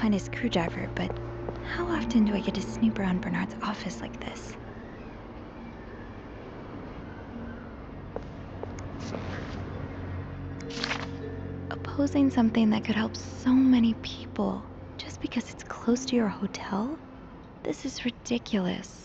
find a screwdriver, but how often do I get to snoop around Bernard's office like this? Opposing something that could help so many people just because it's close to your hotel? This is ridiculous.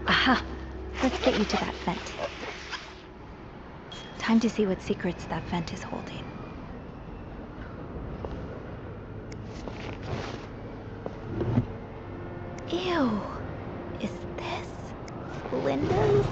Aha! Let's get you to that vent. Time to see what secrets that vent is holding. Ew! Is this Linda's?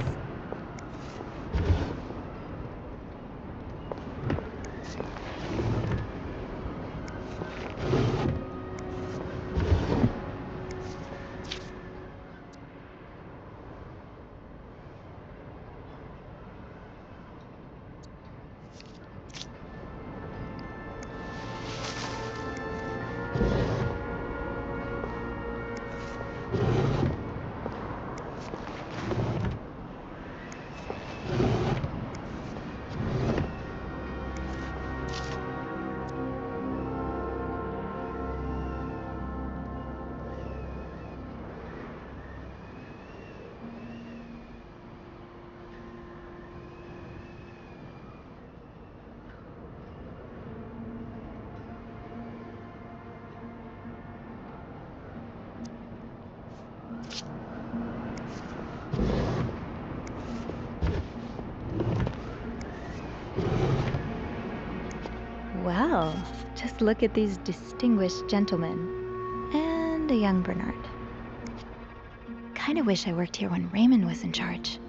Well, just look at these distinguished gentlemen. And a young Bernard. Kinda wish I worked here when Raymond was in charge.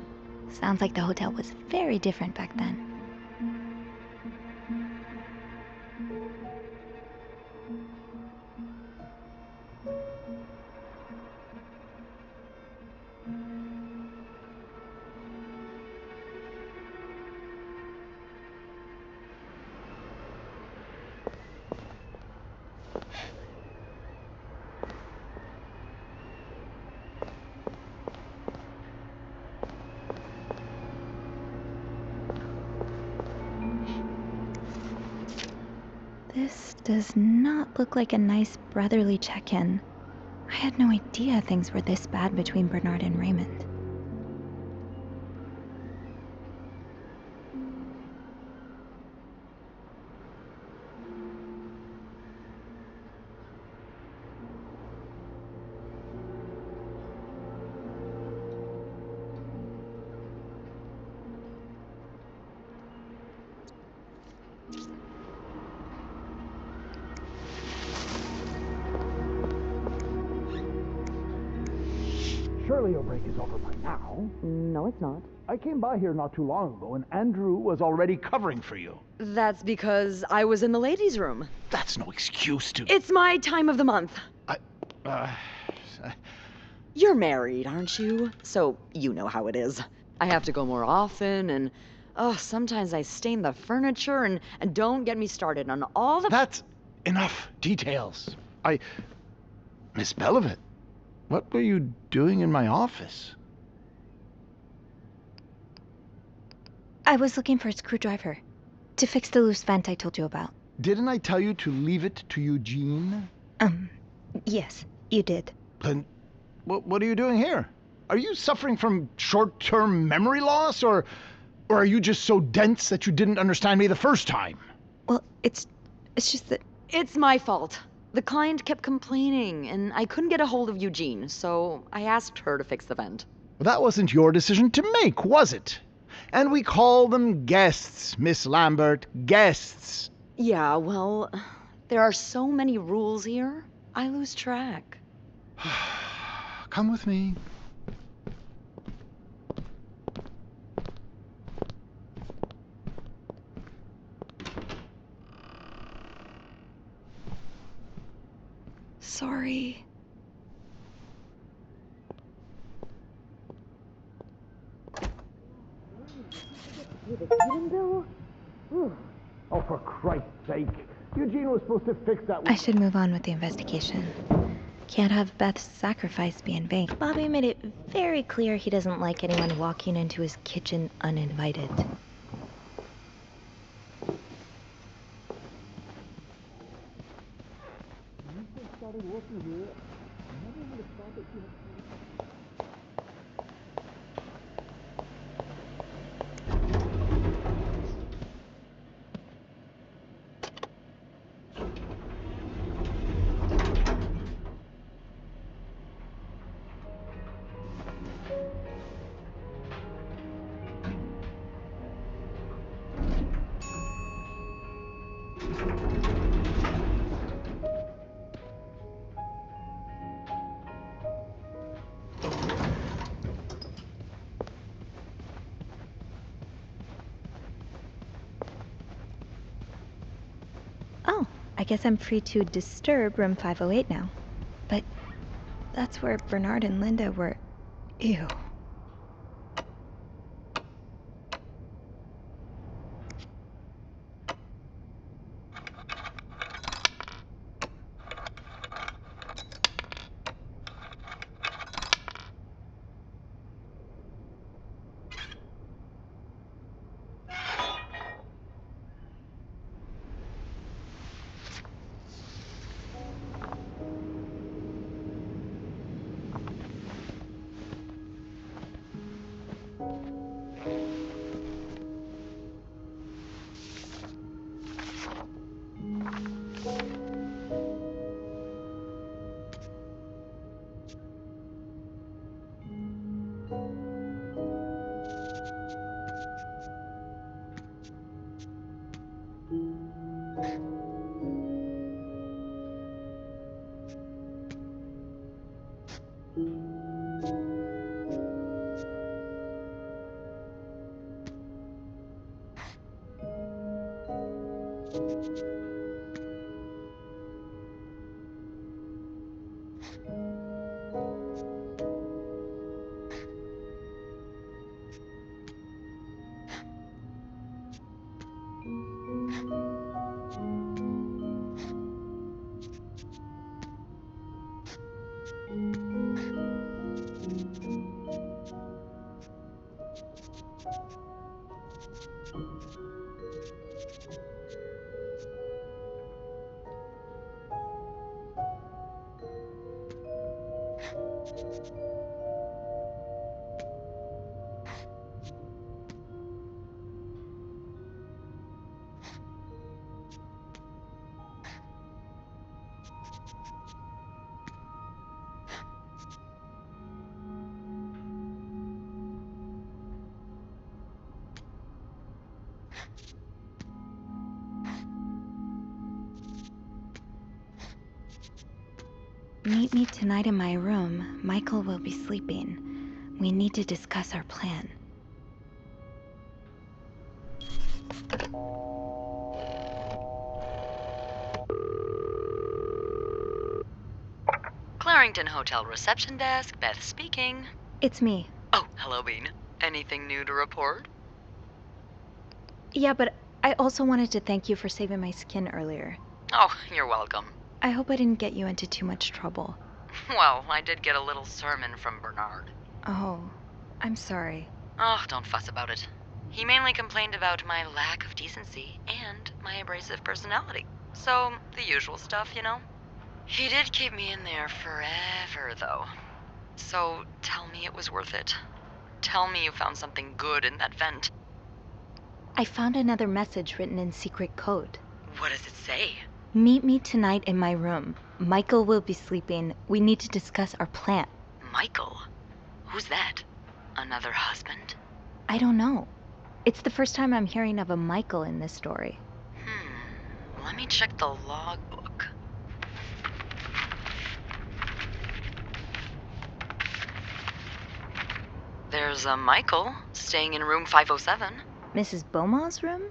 Sounds like the hotel was very different back then. This does not look like a nice brotherly check-in. I had no idea things were this bad between Bernard and Raymond. Surely your break is over by now. No, it's not. I came by here not too long ago, and Andrew was already covering for you. That's because I was in the ladies' room. That's no excuse to... It's my time of the month. uh, You're married, aren't you? So you know how it is. I have to go more often, and sometimes I stain the furniture, and don't get me started on all the... That's enough details. Miss Belivet, what were you doing in my office? I was looking for a screwdriver to fix the loose vent I told you about. Didn't I tell you to leave it to Eugene? Yes, you did. Then what are you doing here? Are you suffering from short-term memory loss, or are you just so dense that you didn't understand me the first time? Well, it's just that... It's my fault. The client kept complaining, and I couldn't get a hold of Eugene, so I asked her to fix the vent. Well, that wasn't your decision to make, was it? And we call them guests, Miss Lambert, guests. Yeah, well, there are so many rules here, I lose track. Come with me. Sorry. the heating bill? Whew. Oh, for Christ's sake. Eugene was supposed to fix that I should move on with the investigation. Can't have Beth's sacrifice be in vain. Bobby made it very clear he doesn't like anyone walking into his kitchen uninvited. Oh, I guess I'm free to disturb room 508 now. But that's where Bernard and Linda were. Ew. Meet me tonight in my room. Michael will be sleeping. We need to discuss our plan. Clarrington Hotel reception desk, Beth speaking. It's me. Oh, hello, Bean. Anything new to report? Yeah, but I also wanted to thank you for saving my skin earlier. Oh, you're welcome. I hope I didn't get you into too much trouble. Well, I did get a little sermon from Bernard. Oh, I'm sorry. Oh, don't fuss about it. He mainly complained about my lack of decency and my abrasive personality. So, the usual stuff, you know? He did keep me in there forever, though. So, tell me it was worth it. Tell me you found something good in that vent. I found another message written in secret code. What does it say? Meet me tonight in my room. Michael will be sleeping. We need to discuss our plan. Michael? Who's that? Another husband? I don't know. It's the first time I'm hearing of a Michael in this story. Let me check the logbook. There's a Michael staying in room 507. Mrs. Beaumont's room?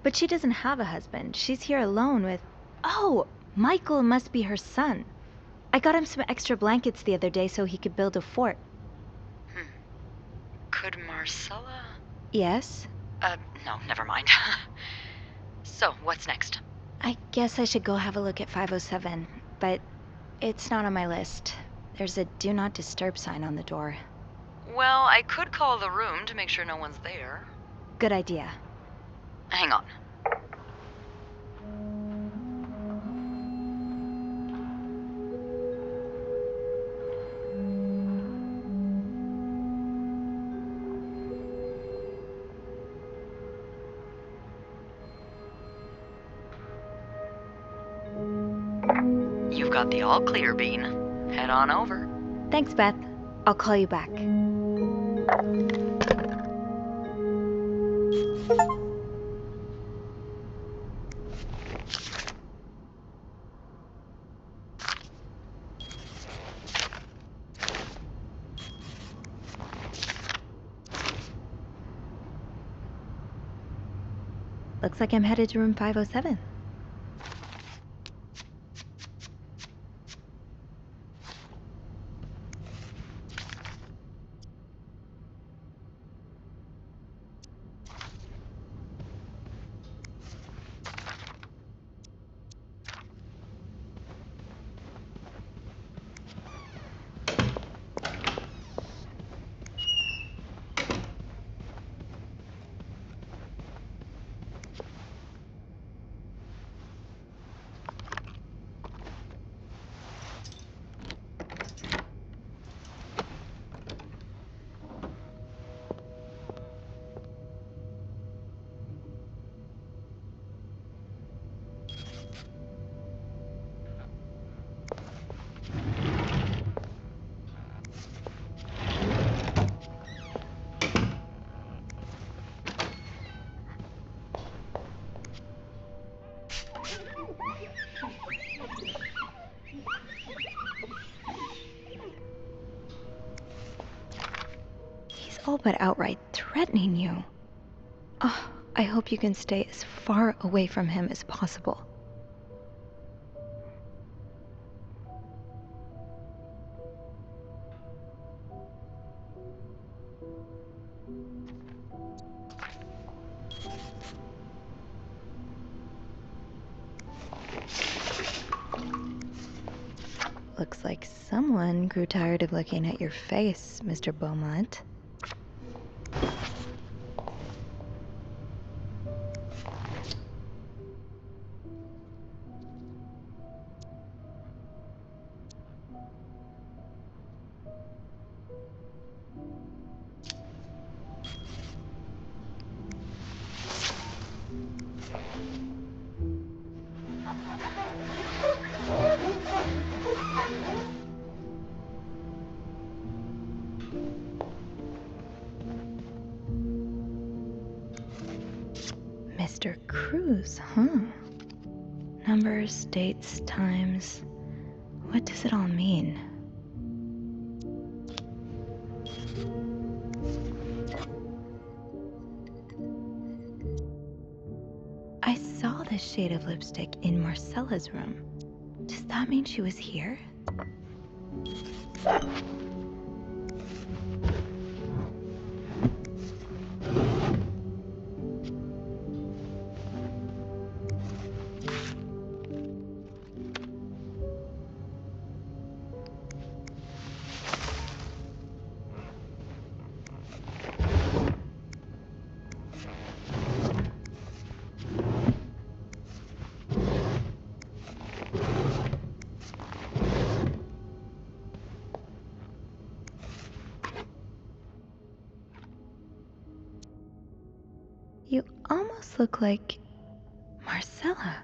But she doesn't have a husband. She's here alone with... Oh, Michael must be her son. I got him some extra blankets the other day so he could build a fort. Could Marcella? Yes? No, never mind. So, what's next? I guess I should go have a look at 507, but it's not on my list. There's a do not disturb sign on the door. Well, I could call the room to make sure no one's there. Good idea. Hang on. You've got the all clear, Bean. Head on over. Thanks, Beth. I'll call you back. Looks like I'm headed to room 507. He's all but outright threatening you. Oh, I hope you can stay as far away from him as possible. Looks like someone grew tired of looking at your face, Mr. Beaumont. Mr. Cruz, huh? Numbers, dates, times. What does it all mean? I saw this shade of lipstick in Marcella's room. Does that mean she was here? You almost look like Marcella.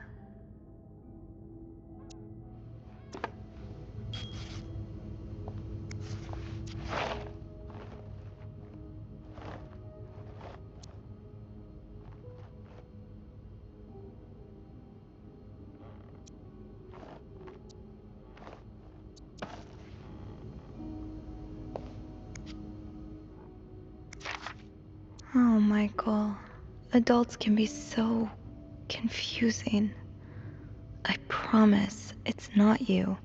Oh, Michael. Adults can be so confusing. I promise it's not you.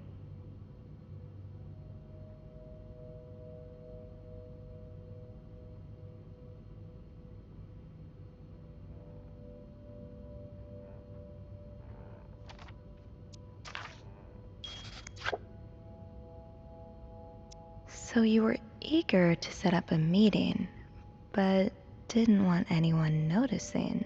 So you were eager to set up a meeting, but didn't want anyone noticing.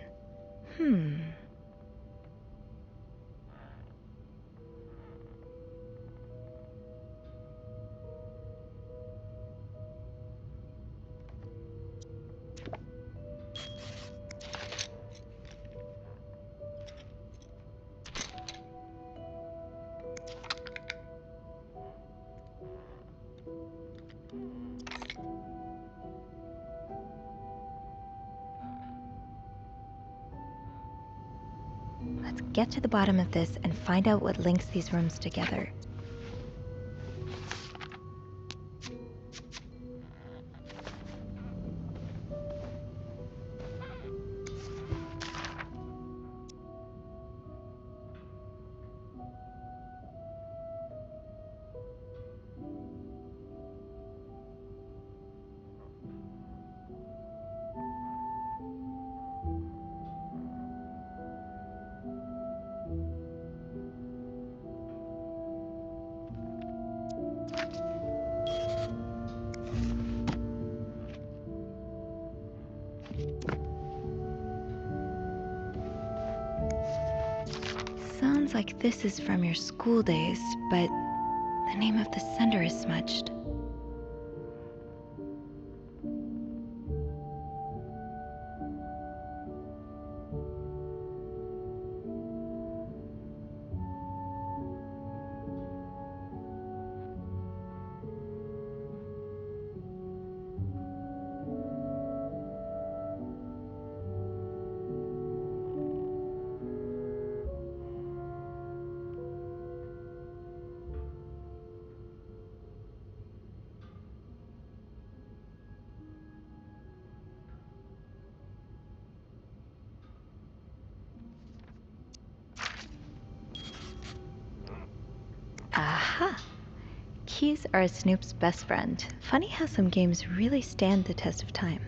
Let's get to the bottom of this and find out what links these rooms together. Sounds like this is from your school days, but the name of the sender is smudged. Aha! Keys are Snoop's best friend. Funny how some games really stand the test of time.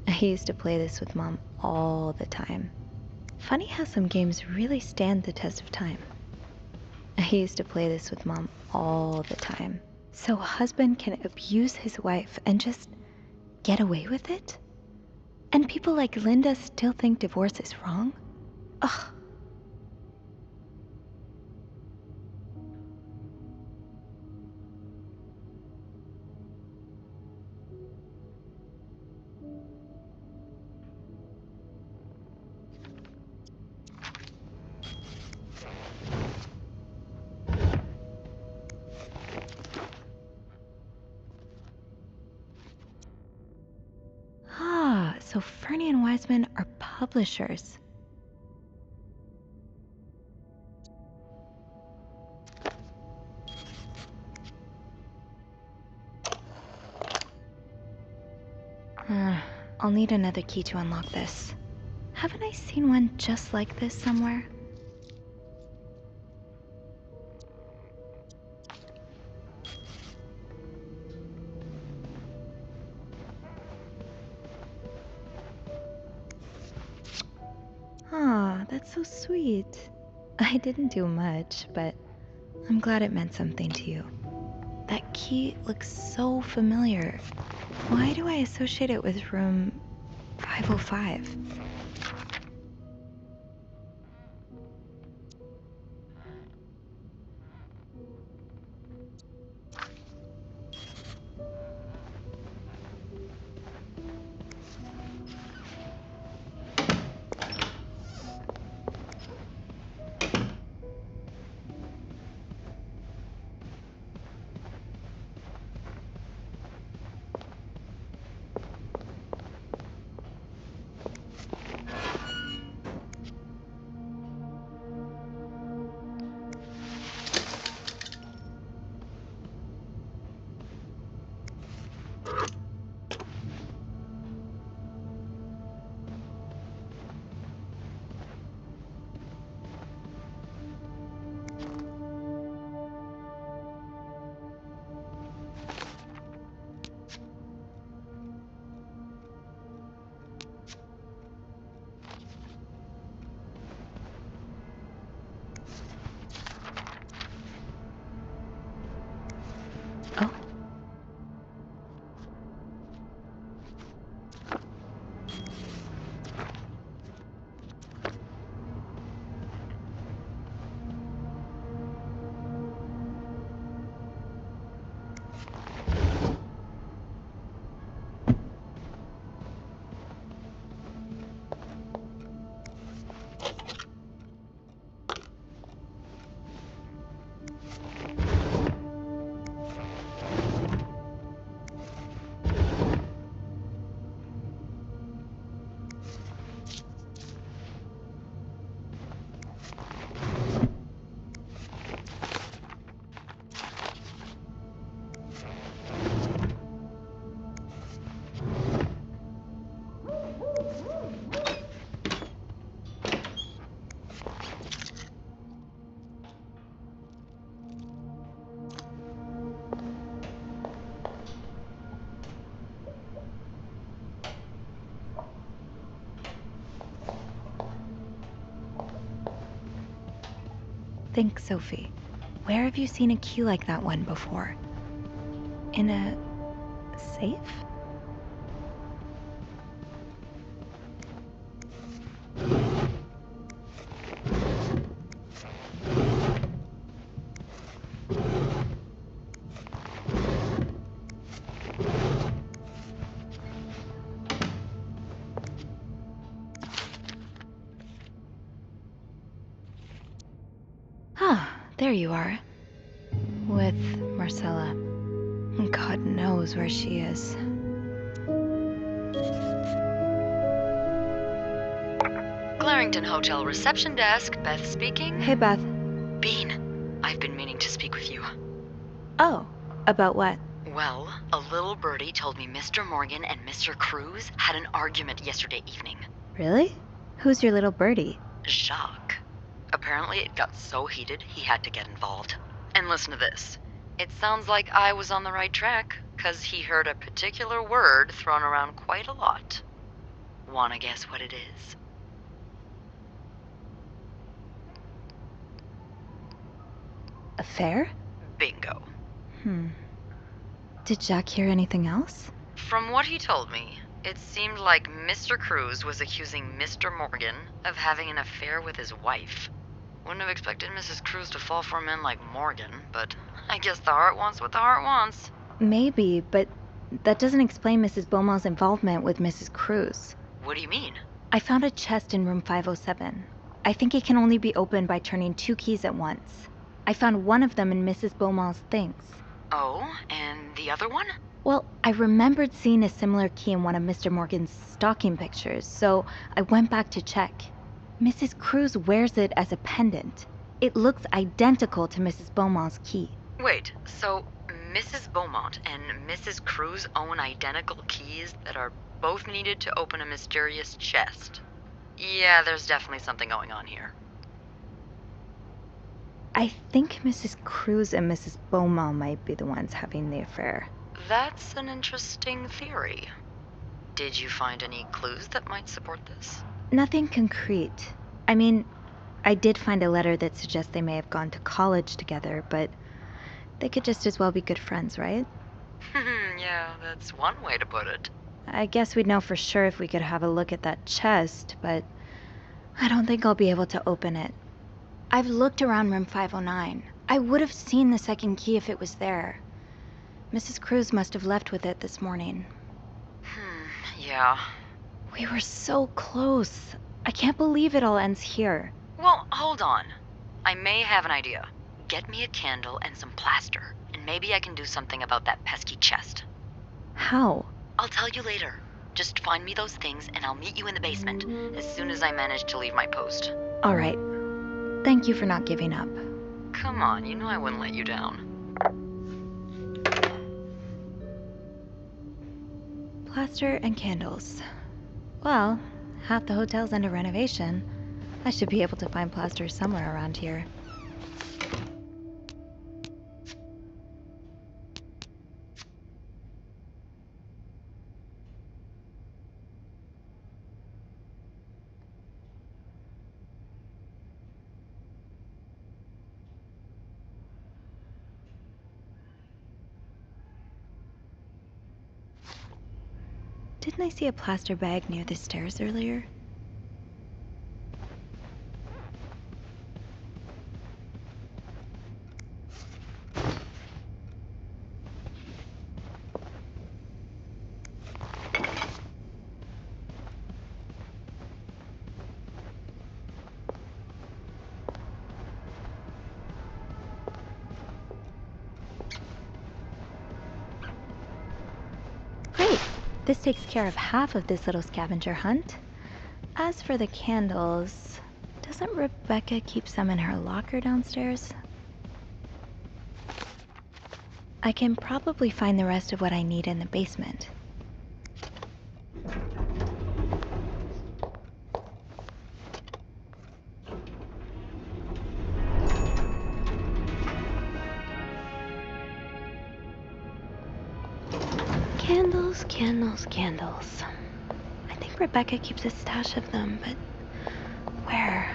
I used to play this with Mom all the time. Funny how some games really stand the test of time. I used to play this with Mom all the time. So a husband can abuse his wife and just get away with it? And people like Linda still think divorce is wrong? Ugh. So Fernie and Wiseman are publishers. I'll need another key to unlock this. Haven't I seen one just like this somewhere? That's so sweet. I didn't do much, but I'm glad it meant something to you. That key looks so familiar. Why do I associate it with room 505? Think, Sophie. Where have you seen a key like that one before? In a safe? Ah, there you are. With Marcella. God knows where she is. Clarington Hotel reception desk, Beth speaking. Hey, Beth. Bean, I've been meaning to speak with you. Oh, about what? Well, a little birdie told me Mr. Morgan and Mr. Cruz had an argument yesterday evening. Really? Who's your little birdie? Jacques. Apparently it got so heated he had to get involved. And listen to this. It sounds like I was on the right track, 'cause he heard a particular word thrown around quite a lot. Wanna guess what it is? Affair? Bingo. Did Jack hear anything else? From what he told me, it seemed like Mr. Cruz was accusing Mr. Morgan of having an affair with his wife. Wouldn't have expected Mrs. Cruz to fall for a man like Morgan, but I guess the heart wants what the heart wants. Maybe, but that doesn't explain Mrs. Beaumont's involvement with Mrs. Cruz. What do you mean? I found a chest in room 507. I think it can only be opened by turning 2 keys at once. I found one of them in Mrs. Beaumont's things. Oh, and the other one? Well, I remembered seeing a similar key in one of Mr. Morgan's stocking pictures, so I went back to check. Mrs. Cruz wears it as a pendant. It looks identical to Mrs. Beaumont's key. Wait, so Mrs. Beaumont and Mrs. Cruz own identical keys that are both needed to open a mysterious chest? Yeah, there's definitely something going on here. I think Mrs. Cruz and Mrs. Beaumont might be the ones having the affair. That's an interesting theory. Did you find any clues that might support this? Nothing concrete. I mean, I did find a letter that suggests they may have gone to college together, but they could just as well be good friends, right? Yeah, that's one way to put it. I guess we'd know for sure if we could have a look at that chest, but I don't think I'll be able to open it. I've looked around room 509. I would have seen the second key if it was there. Mrs. Cruz must have left with it this morning. Yeah. We were so close. I can't believe it all ends here. Well, hold on. I may have an idea. Get me a candle and some plaster, and maybe I can do something about that pesky chest. How? I'll tell you later. Just find me those things and I'll meet you in the basement as soon as I manage to leave my post. All right. Thank you for not giving up. Come on, you know I wouldn't let you down. Plaster and candles. Well, half the hotel's under renovation. I should be able to find plaster somewhere around here. Didn't I see a plaster bag near the stairs earlier? Great! This takes care of half of this little scavenger hunt. As for the candles, doesn't Rebecca keep some in her locker downstairs? I can probably find the rest of what I need in the basement. Candles, candles, candles. I think Rebecca keeps a stash of them, but where?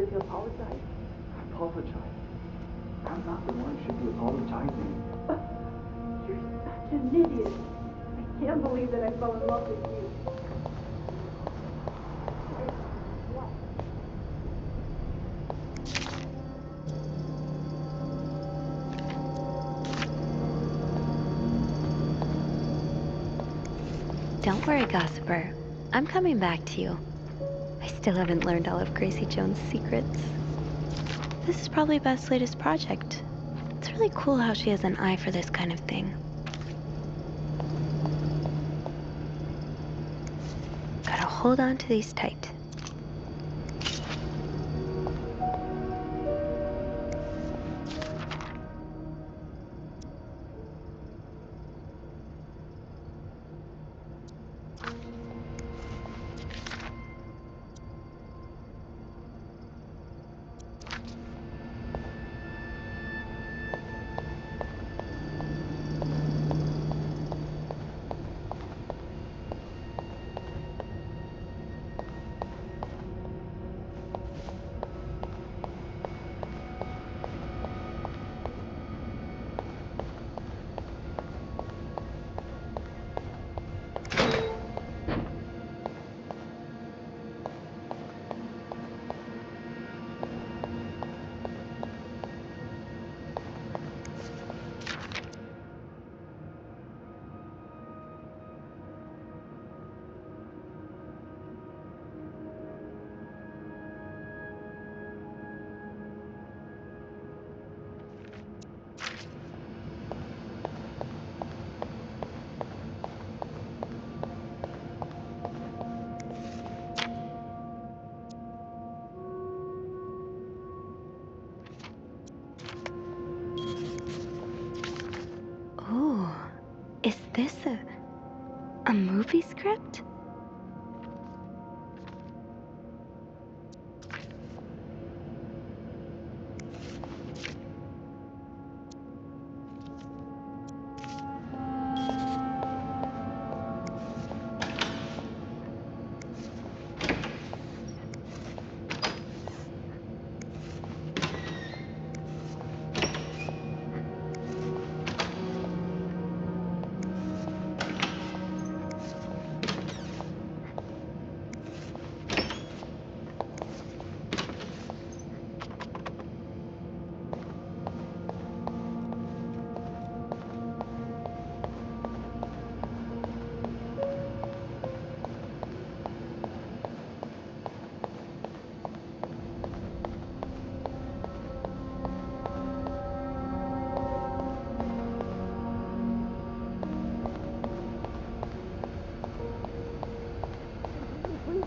to apologize. Apologize? I'm not the one who should be apologizing. You're such an idiot. I can't believe that I fell in love with you. What? Don't worry, gossiper. I'm coming back to you. I still haven't learned all of Gracie Jones' secrets. This is probably Beth's latest project. It's really cool how she has an eye for this kind of thing. Gotta hold on to these tight. Ooh, is this a movie script?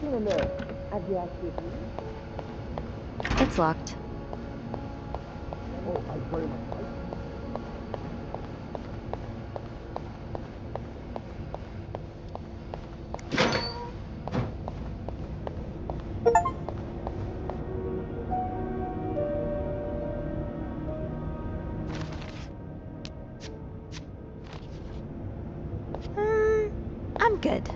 In there. Have you asked your It's locked. Oh, I very much like it. I'm good.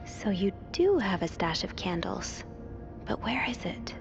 So you do have a stash of candles. But where is it?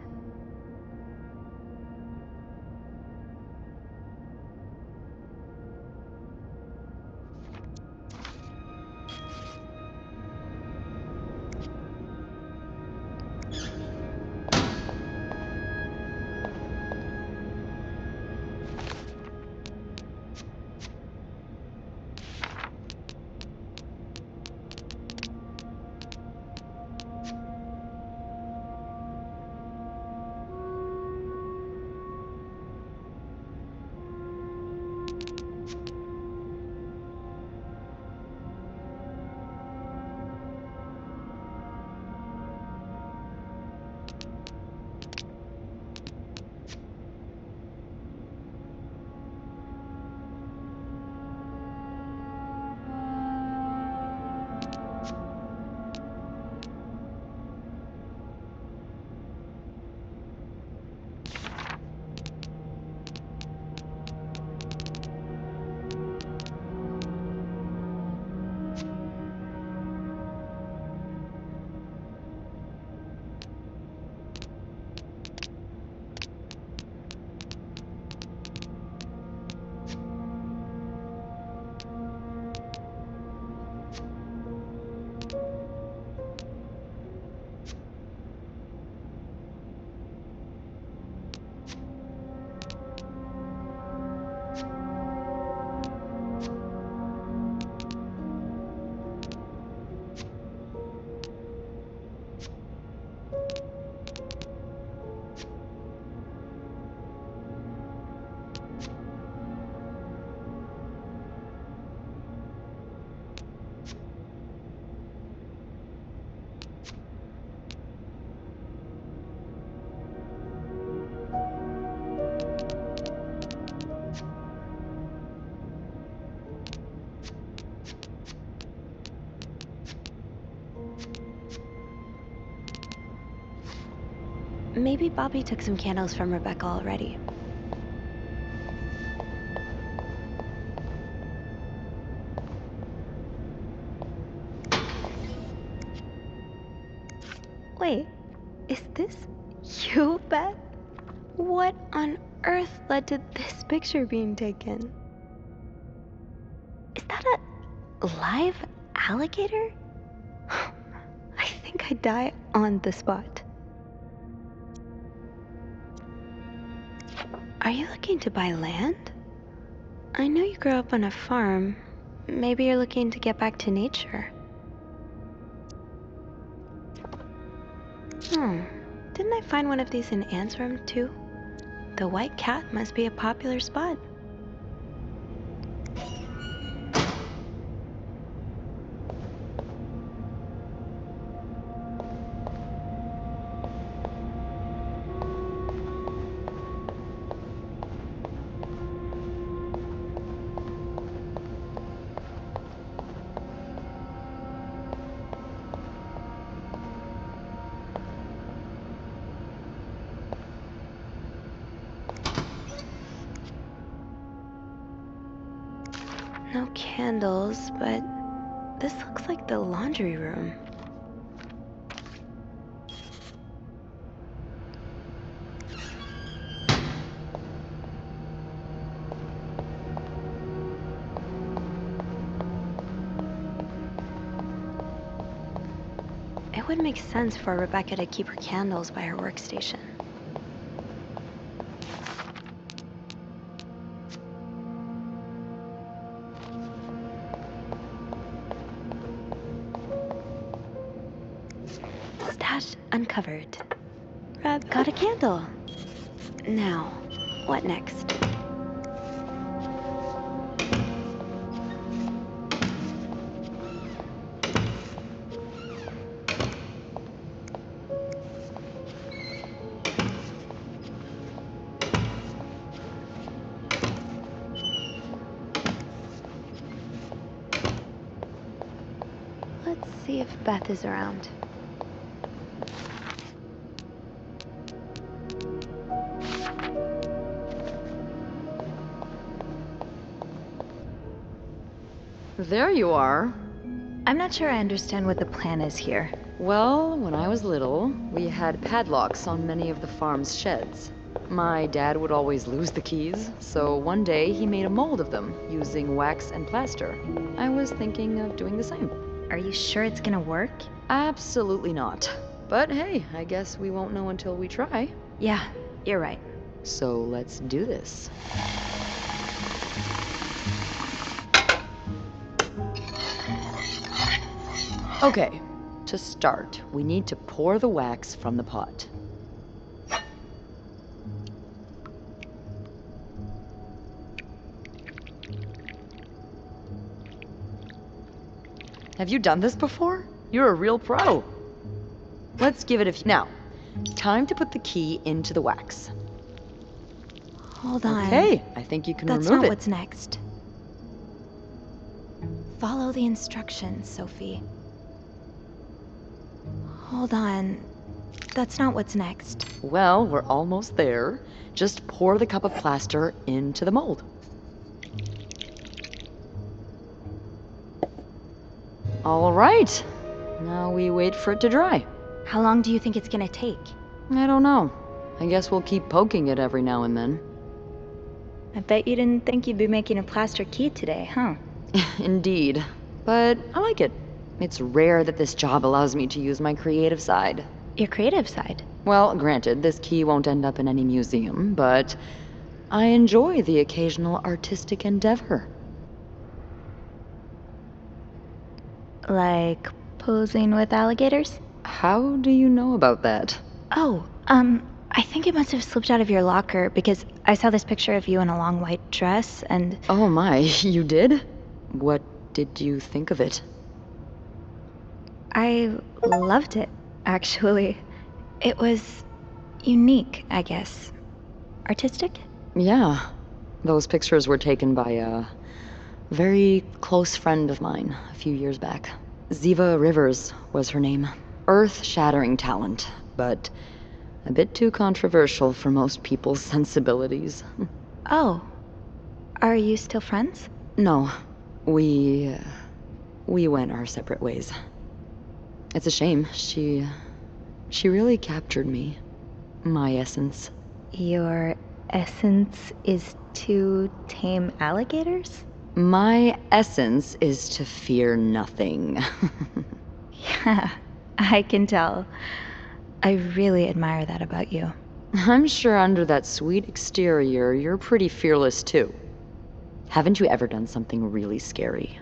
Maybe Bobby took some candles from Rebecca already. Wait, is this you, Beth? What on earth led to this picture being taken? Is that a live alligator? I think I'd die on the spot. Are you looking to buy land? I know you grew up on a farm. Maybe you're looking to get back to nature. Didn't I find one of these in Anne's room too? The white cat must be a popular spot. No candles, but this looks like the laundry room. It would make sense for Rebecca to keep her candles by her workstation. Stash uncovered. Reb got a candle. Now, what next? Let's see if Beth is around. There you are. I'm not sure I understand what the plan is here. Well, when I was little, we had padlocks on many of the farm's sheds. My dad would always lose the keys, so one day he made a mold of them using wax and plaster. I was thinking of doing the same. Are you sure it's gonna work? Absolutely not. But hey, I guess we won't know until we try. Yeah, you're right. So let's do this. Okay, to start, we need to pour the wax from the pot. Have you done this before? You're a real pro. Let's give it a few. Now, time to put the key into the wax. Hold on. Okay, I think you can That's remove not it. what's next. Follow the instructions, Sophie. Hold on. That's not what's next. Well, we're almost there. Just pour the cup of plaster into the mold. All right. Now we wait for it to dry. How long do you think it's gonna take? I don't know. I guess we'll keep poking it every now and then. I bet you didn't think you'd be making a plaster key today, huh? Indeed. But I like it. It's rare that this job allows me to use my creative side. Your creative side. Well, granted, this key won't end up in any museum, but I enjoy the occasional artistic endeavor. Like posing with alligators? How do you know about that? Oh, I think it must have slipped out of your locker because I saw this picture of you in a long white dress and Oh my, you did? What did you think of it? I loved it, actually. It was unique, I guess. Artistic? Yeah, those pictures were taken by a very close friend of mine a few years back. Ziva Rivers was her name. Earth-shattering talent, but A bit too controversial for most people's sensibilities. Oh, are you still friends? No, we went our separate ways. It's a shame. She really captured me. My essence. Your essence is to tame alligators? My essence is to fear nothing. Yeah, I can tell. I really admire that about you. I'm sure under that sweet exterior, you're pretty fearless too. Haven't you ever done something really scary?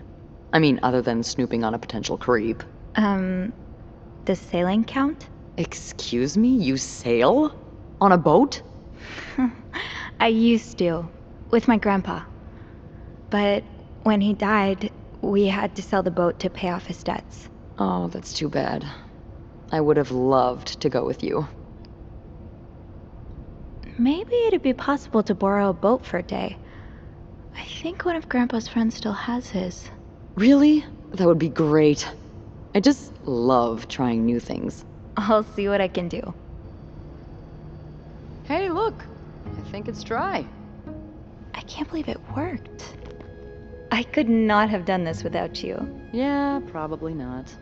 I mean, other than snooping on a potential creep. Does sailing count? Excuse me? You sail? On a boat? I used to, with my grandpa. But when he died, we had to sell the boat to pay off his debts. Oh, that's too bad. I would have loved to go with you. Maybe it'd be possible to borrow a boat for a day. I think one of Grandpa's friends still has his. Really? That would be great. I just love trying new things. I'll see what I can do. Hey, look! I think it's dry. I can't believe it worked. I could not have done this without you. Yeah, probably not.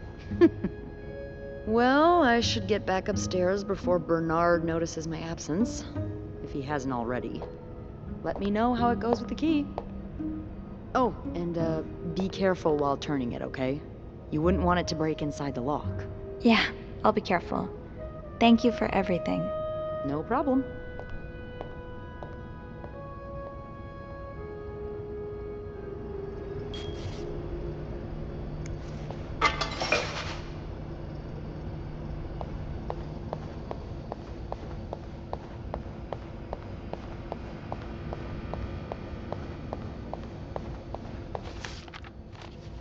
Well, I should get back upstairs before Bernard notices my absence, if he hasn't already. Let me know how it goes with the key. Oh, and be careful while turning it, okay? You wouldn't want it to break inside the lock. Yeah, I'll be careful. Thank you for everything. No problem.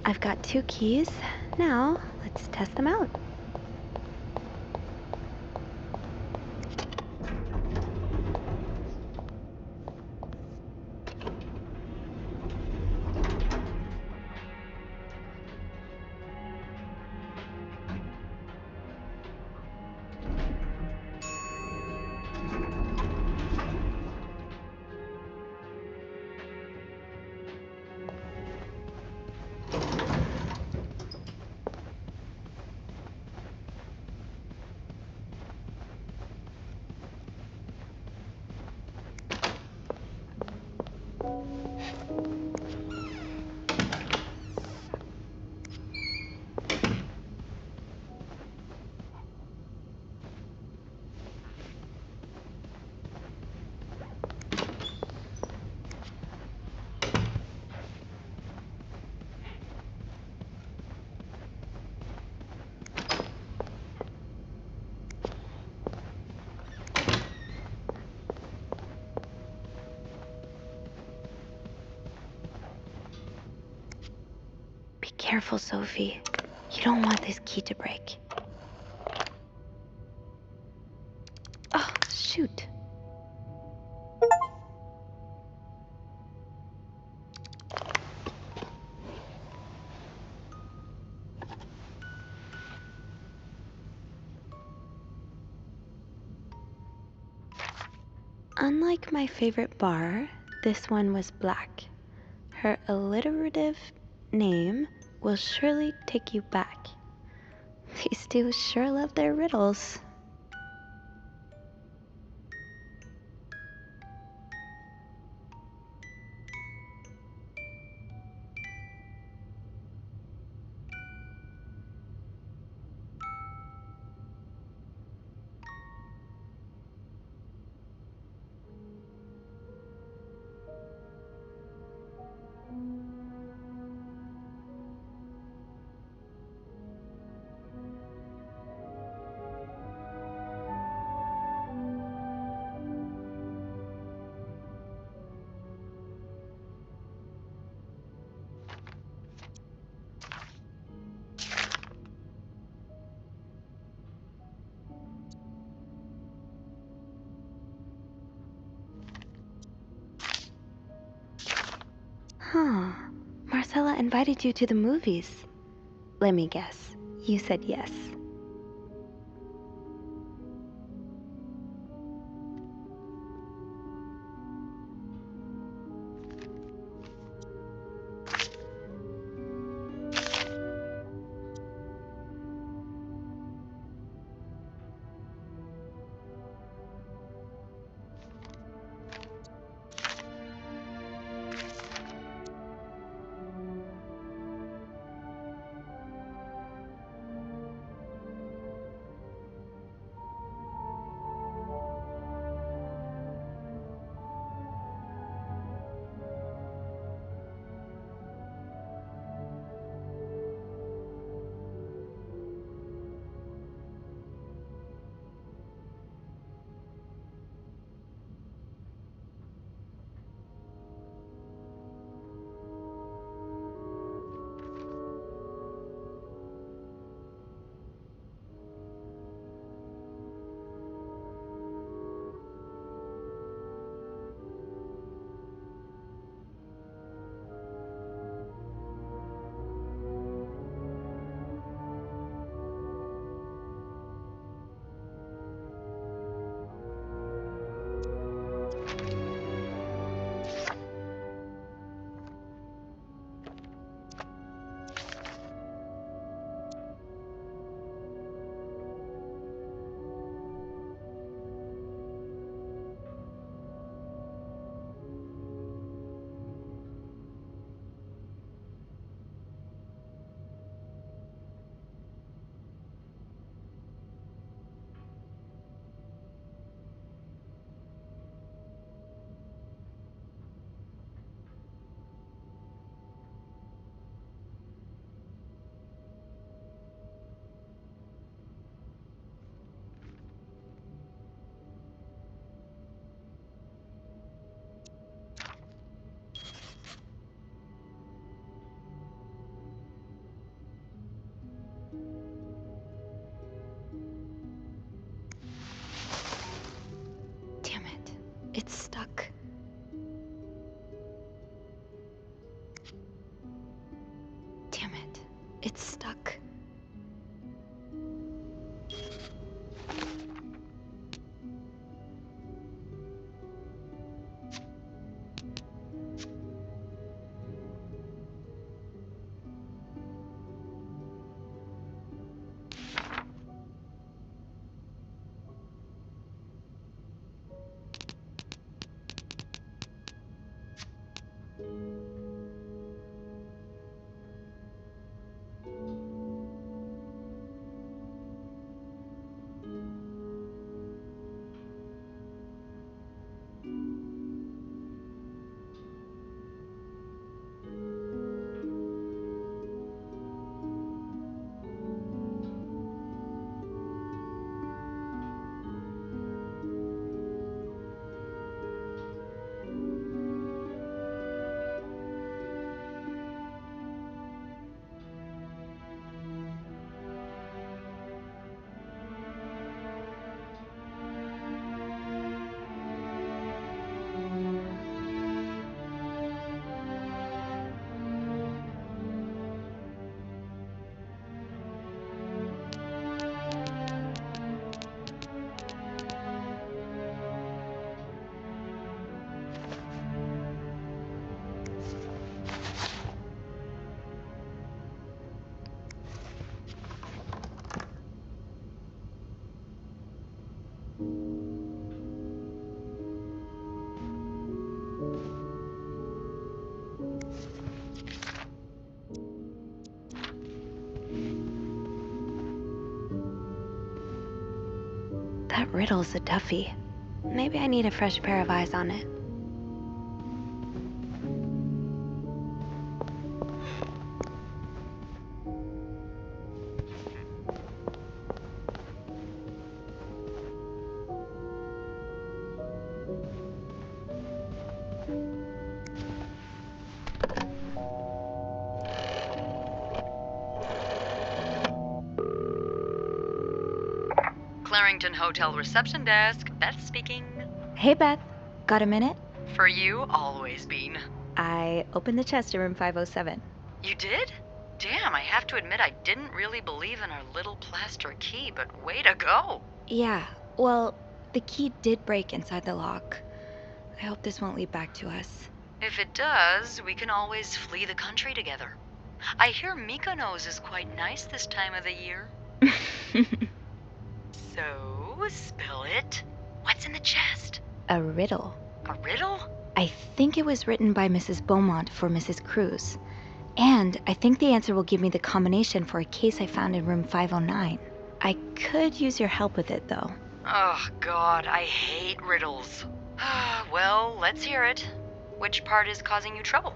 I've got 2 keys. Now, let's test them out. Be careful, Sophie. You don't want this key to break. Oh, shoot. Unlike my favorite bar, this one was black. Her alliterative name will surely take you back. These two sure love their riddles. Huh. Marcella invited you to the movies. Let me guess. You said yes. It's stuck. That riddle's a toughie. Maybe I need a fresh pair of eyes on it. Clarington Hotel reception desk. Beth speaking. Hey, Beth. Got a minute? For you, always, Bean. I opened the chest in room 507. You did? Damn, I have to admit I didn't really believe in our little plaster key, but way to go. Yeah, well, the key did break inside the lock. I hope this won't lead back to us. If it does, we can always flee the country together. I hear Mykonos is quite nice this time of the year. So, spill it. What's in the chest? A riddle. A riddle? I think it was written by Mrs. Beaumont for Mrs. Cruz. And I think the answer will give me the combination for a case I found in room 509. I could use your help with it, though. Oh, God, I hate riddles. Well, let's hear it. Which part is causing you trouble?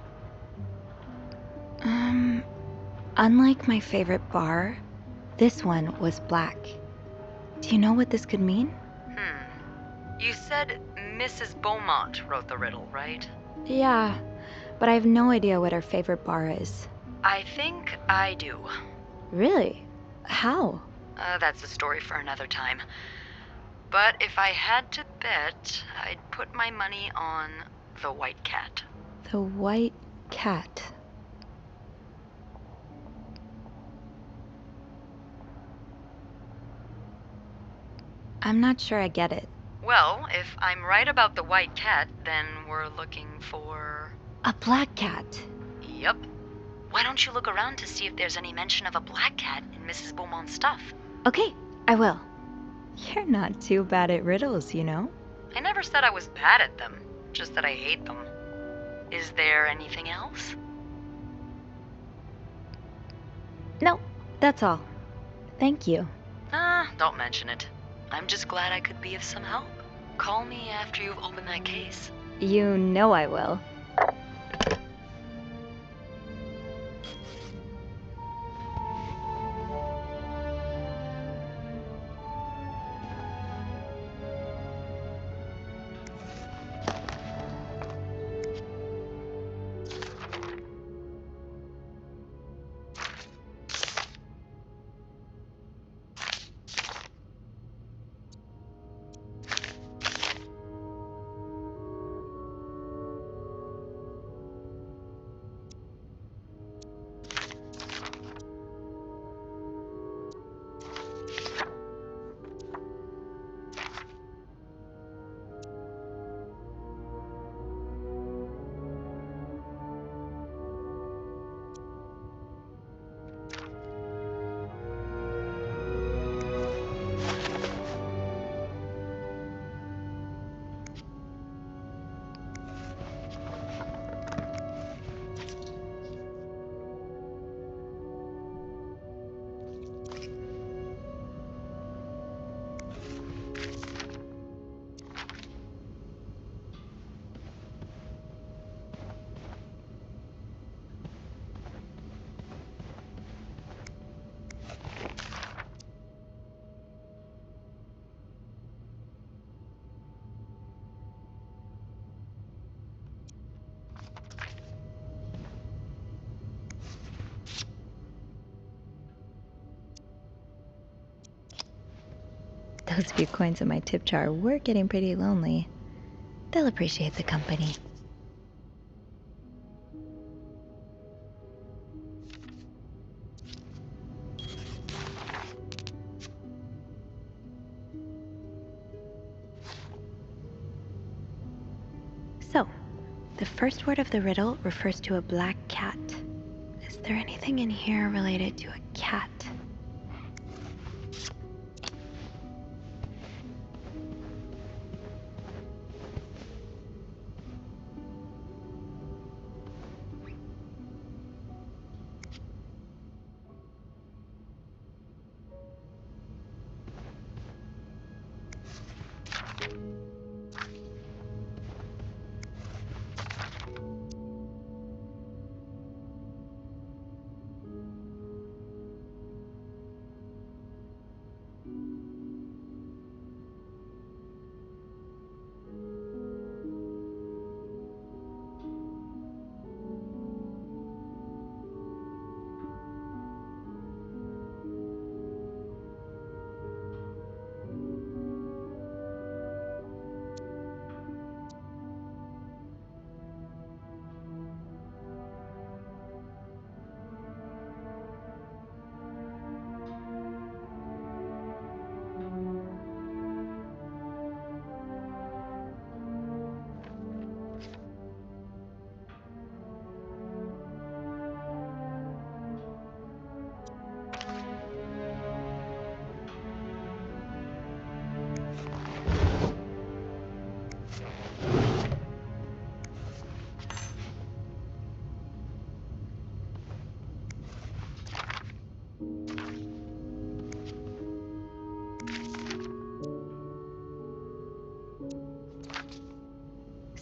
Unlike my favorite bar, this one was black. Do you know what this could mean? You said Mrs. Beaumont wrote the riddle, right? Yeah, but I have no idea what her favorite bar is. I think I do. Really? How? That's a story for another time. But if I had to bet, I'd put my money on the white cat. The white cat. I'm not sure I get it. Well, if I'm right about the white cat, then we're looking for... A black cat. Yup. Why don't you look around to see if there's any mention of a black cat in Mrs. Beaumont's stuff? Okay, I will. You're not too bad at riddles, you know? I never said I was bad at them, just that I hate them. Is there anything else? No, that's all. Thank you. Don't mention it. I'm just glad I could be of some help. Call me after you've opened that case. You know I will. Those few coins in my tip jar were getting pretty lonely. They'll appreciate the company. So, the first word of the riddle refers to a black cat. Is there anything in here related to a cat?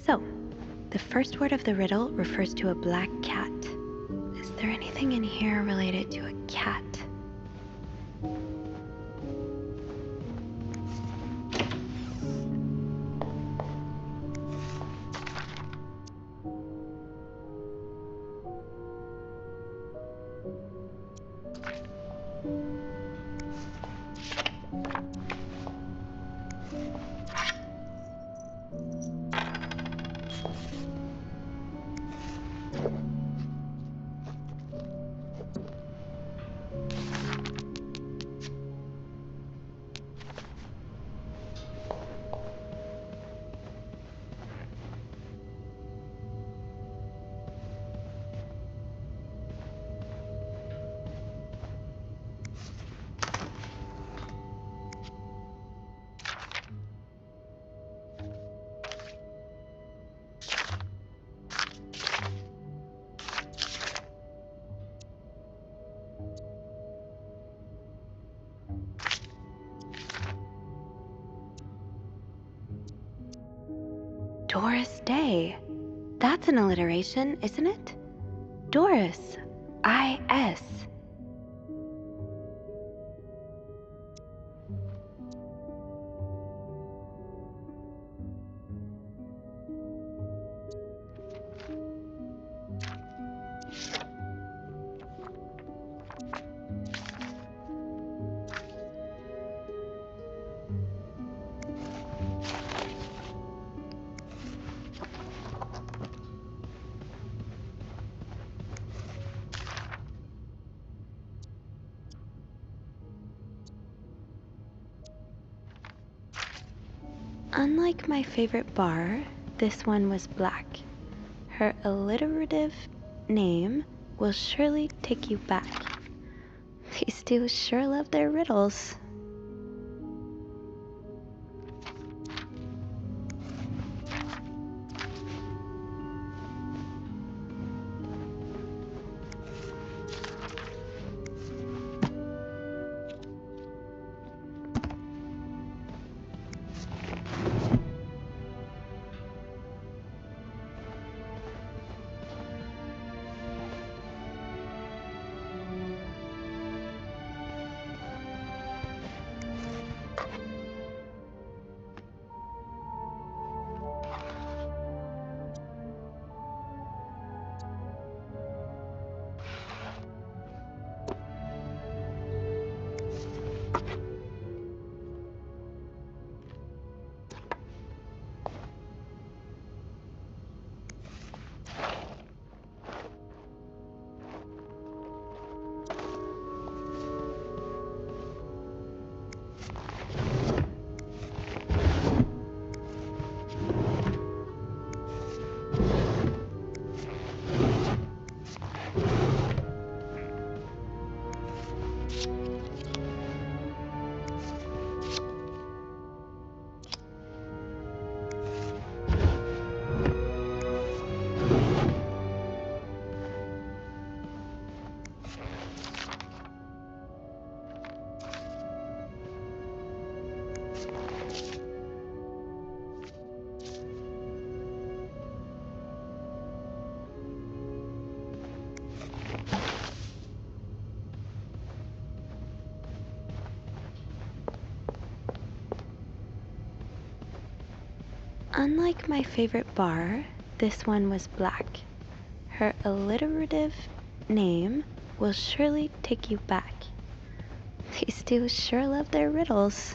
So, the first word of the riddle refers to a black cat. Is there anything in here related to a cat? Doris Day. That's an alliteration, isn't it? Doris. I-S. Unlike my favorite bar, this one was black. Her alliterative name will surely take you back. These two sure love their riddles. Unlike my favorite bar, this one was black. Her alliterative name will surely take you back. These two sure love their riddles.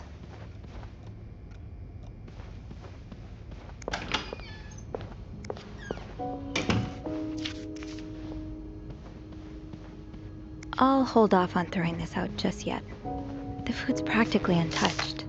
I'll hold off on throwing this out just yet. The food's practically untouched.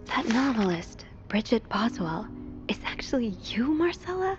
That novelist, Bridget Boswell, is actually you, Marcella?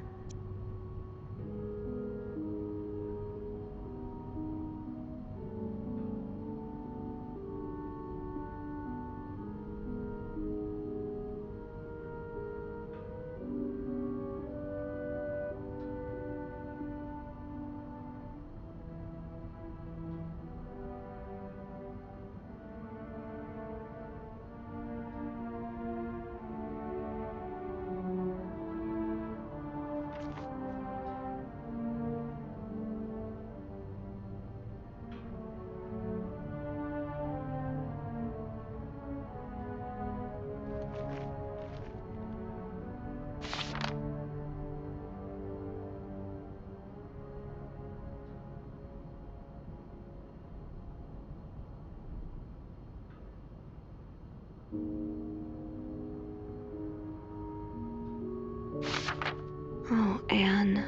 Oh, Anne.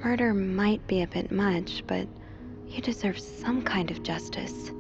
Murder might be a bit much, but you deserve some kind of justice.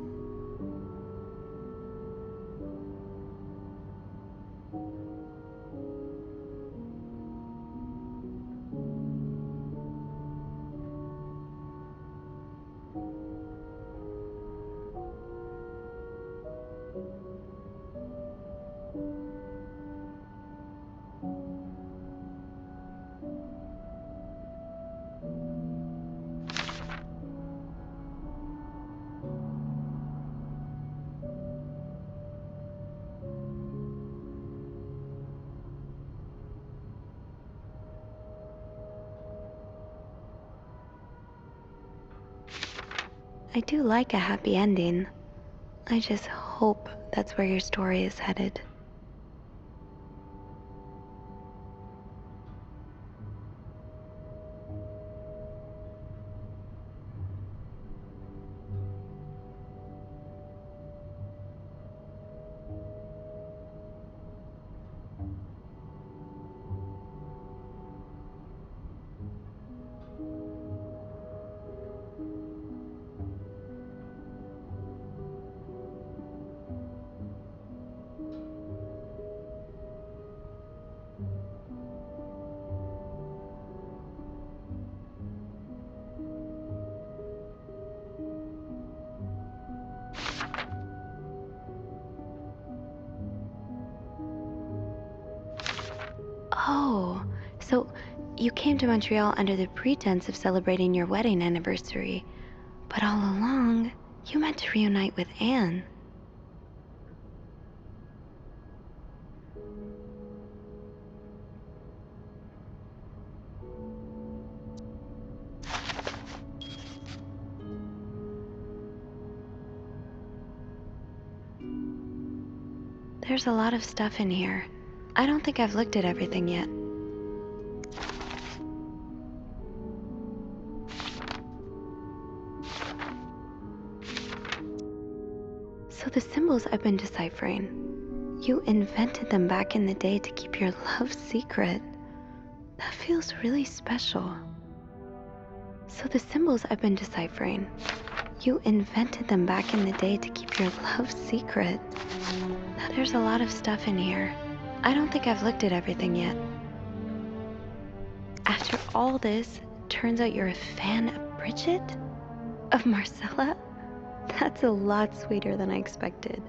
I do like a happy ending. I just hope that's where your story is headed. Oh, so You came to Montreal under the pretense of celebrating your wedding anniversary, but all along, you meant to reunite with Anne. There's a lot of stuff in here. I don't think I've looked at everything yet. So the symbols I've been deciphering, you invented them back in the day to keep your love secret. That feels really special. So the symbols I've been deciphering, you invented them back in the day to keep your love secret. Now there's a lot of stuff in here. I don't think I've looked at everything yet. After all this, turns out you're a fan of Bridget? Of Marcella? That's a lot sweeter than I expected.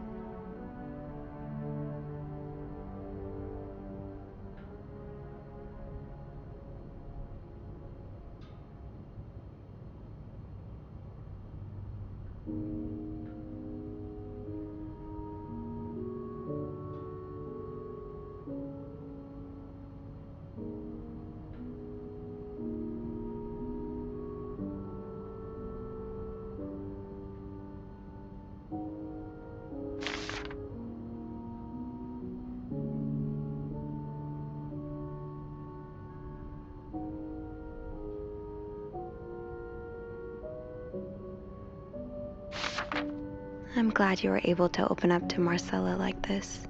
I'm glad you were able to open up to Marcella like this.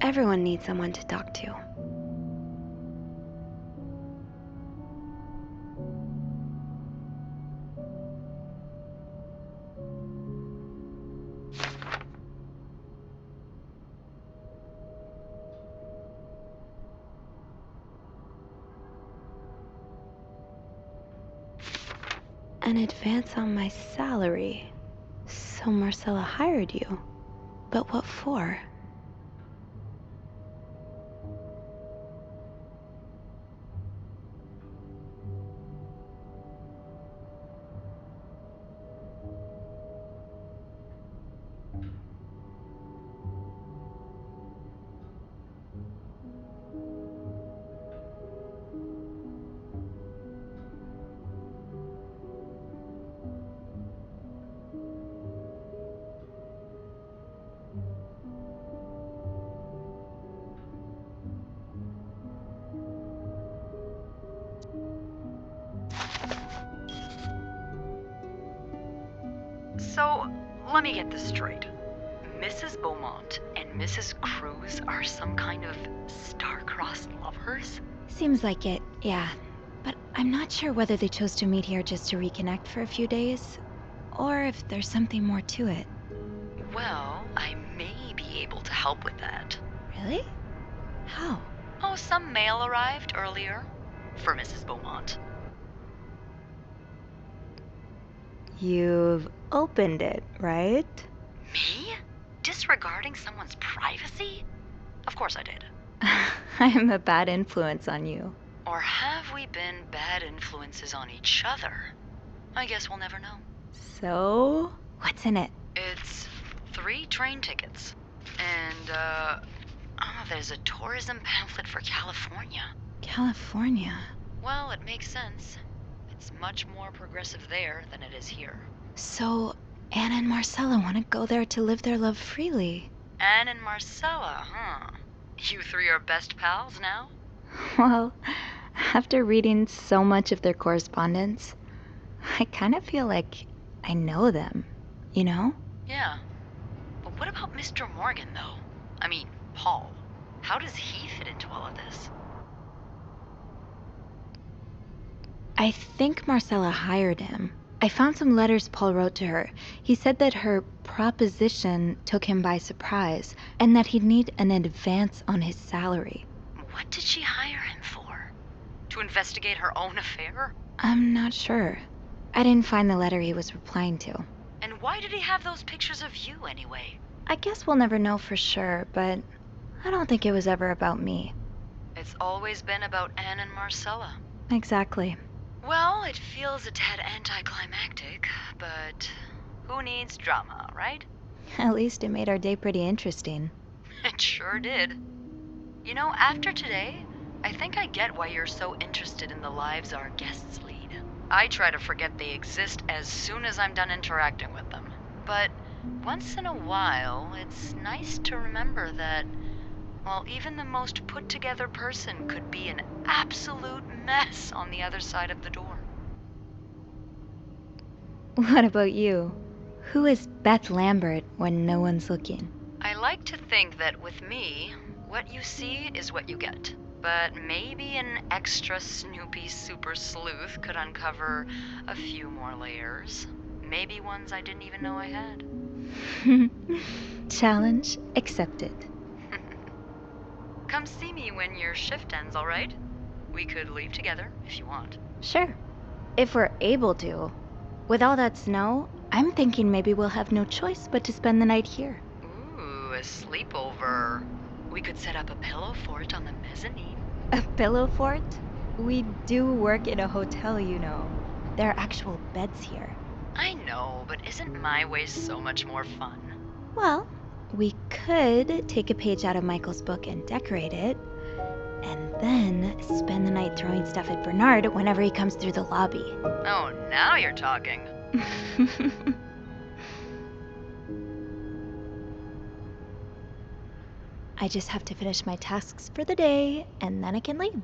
Everyone needs someone to talk to. An advance on my salary. So Marcella hired you. But what for? So, let me get this straight. Mrs. Beaumont and Mrs. Cruz are some kind of star-crossed lovers? Seems like it, yeah. But I'm not sure whether they chose to meet here just to reconnect for a few days, or if there's something more to it. Well, I may be able to help with that. Really? How? Oh, some mail arrived earlier for Mrs. Beaumont. You've opened it, right? Me? Disregarding someone's privacy? Of course I did. I'm a bad influence on you. Or have we been bad influences on each other? I guess we'll never know. So, what's in it? It's 3 train tickets. And, there's a tourism pamphlet for California. California. Well, it makes sense. It's much more progressive there than it is here. So, Anne and Marcella want to go there to live their love freely. Anne and Marcella, huh? You 3 are best pals now? Well, after reading so much of their correspondence, I kind of feel like I know them, you know? Yeah. But what about Mr. Morgan, though? I mean, Paul. How does he fit into all of this? I think Marcella hired him. I found some letters Paul wrote to her. He said that her proposition took him by surprise, and that he'd need an advance on his salary. What did she hire him for? To investigate her own affair? I'm not sure. I didn't find the letter he was replying to. And why did he have those pictures of you anyway? I guess we'll never know for sure, but I don't think it was ever about me. It's always been about Anne and Marcella. Exactly. Well, it feels a tad anticlimactic, but who needs drama, right? At least it made our day pretty interesting. It sure did. You know, after today, I think I get why you're so interested in the lives our guests lead. I try to forget they exist as soon as I'm done interacting with them. But once in a while, it's nice to remember that, well, even the most put together person could be an absolute mess on the other side of the door. What about you? Who is Beth Lambert when no one's looking? I like to think that with me, what you see is what you get. But maybe an extra Snoopy super sleuth could uncover a few more layers. Maybe ones I didn't even know I had. Challenge accepted. Come see me when your shift ends, alright? We could leave together if you want. Sure. If we're able to. With all that snow, I'm thinking maybe we'll have no choice but to spend the night here. Ooh, a sleepover. We could set up a pillow fort on the mezzanine. A pillow fort? We do work in a hotel, you know. There are actual beds here. I know, but isn't my way so much more fun? Well, we could take a page out of Michael's book and decorate it, and then spend the night throwing stuff at Bernard whenever he comes through the lobby. Oh, now you're talking. I just have to finish my tasks for the day, and then I can leave.